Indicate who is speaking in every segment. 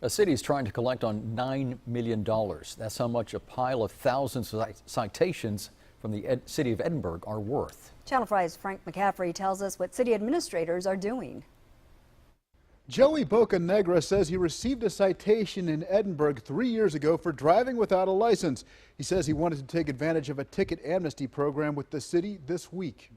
Speaker 1: A city is trying to collect on $9 million. That's how much a pile of thousands of citations from the city of Edinburg are worth.
Speaker 2: Channel 5's Frank McCaffrey tells us what city administrators are doing.
Speaker 3: Joey Bocanegra says he received a citation in Edinburg 3 years ago for driving without a license. He says he wanted to take advantage of a ticket amnesty program with the city this week.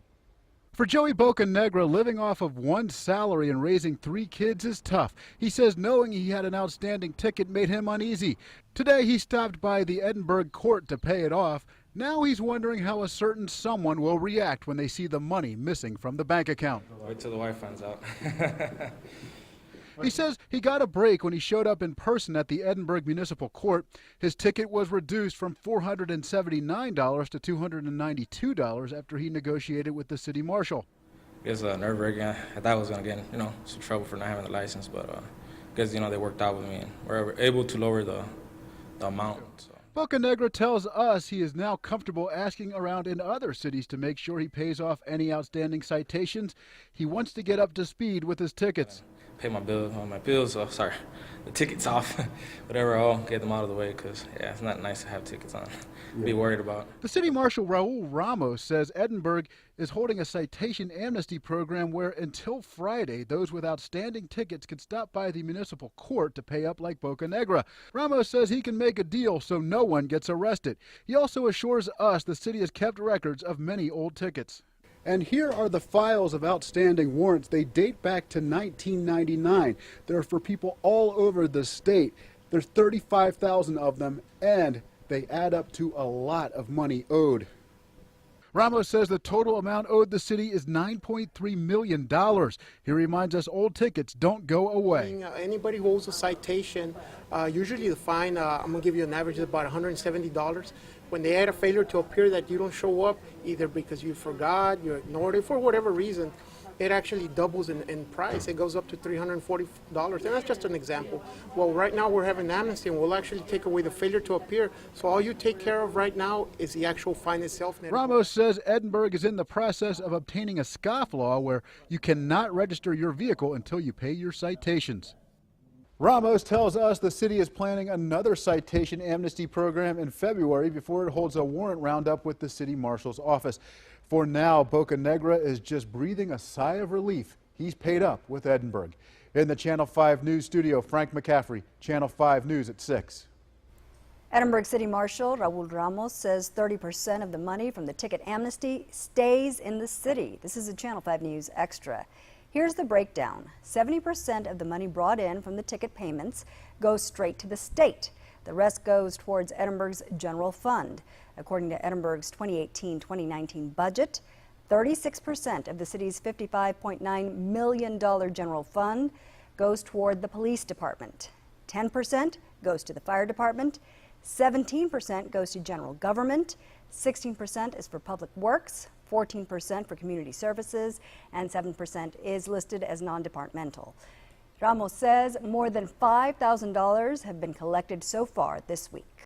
Speaker 3: For Joey Bocanegra, living off of one salary and raising 3 kids is tough. He says knowing he had an outstanding ticket made him uneasy. Today he stopped by the Edinburg court to pay it off. Now he's wondering how a certain someone will react when they see the money missing from the bank account.
Speaker 4: Wait till the wife finds out.
Speaker 3: He says he got a break when he showed up in person at the Edinburg Municipal Court. His ticket was reduced from $479 to $292 after he negotiated with the city marshal.
Speaker 4: It's nerve-wracking. I thought I was going to get some trouble for not having the license, but because they worked out with me and we're able to lower the amount. So.
Speaker 3: Bocanegra tells us he is now comfortable asking around in other cities to make sure he pays off any outstanding citations. He wants to get up to speed with his tickets.
Speaker 4: Pay my bills, the tickets off, whatever, I'll get them out of the way because, yeah, it's not nice to have tickets on, be worried about.
Speaker 3: The city marshal, Raul Ramos, says Edinburg is holding a citation amnesty program where until Friday, those with outstanding tickets can stop by the municipal court to pay up like Bocanegra. Ramos says he can make a deal so no one gets arrested. He also assures us the city has kept records of many old tickets. And here are the files of outstanding warrants. They date back to 1999. They're for people all over the state. There's 35,000 of them, and they add up to a lot of money owed. Ramos says the total amount owed the city is $9.3 million. He reminds us old tickets don't go away.
Speaker 5: Anybody who owes a citation, usually the fine, I'm going to give you an average of about $170. When they add a failure to appear that you don't show up, either because you forgot, you ignored it, for whatever reason, it actually doubles in price. It goes up to $340, and that's just an example. Well, right now we're having amnesty, and we'll actually take away the failure to appear. So all you take care of right now is the actual fine itself.
Speaker 3: Ramos says Edinburg is in the process of obtaining a scofflaw where you cannot register your vehicle until you pay your citations. Ramos tells us the city is planning another citation amnesty program in February before it holds a warrant roundup with the city marshal's office. For now, Bocanegra is just breathing a sigh of relief. He's paid up with Edinburg. In the Channel 5 News studio, Frank McCaffrey, Channel 5 News at 6.
Speaker 2: Edinburg City Marshal Raul Ramos says 30% of the money from the ticket amnesty stays in the city. This is a Channel 5 News Extra. Here's the breakdown. 70% of the money brought in from the ticket payments goes straight to the state. The rest goes towards Edinburg's general fund. According to Edinburg's 2018-2019 budget, 36% of the city's $55.9 million general fund goes toward the police department. 10% goes to the fire department. 17% goes to general government. 16% is for public works. 14% for community services, and 7% is listed as non-departmental. Ramos says more than $5,000 have been collected so far this week.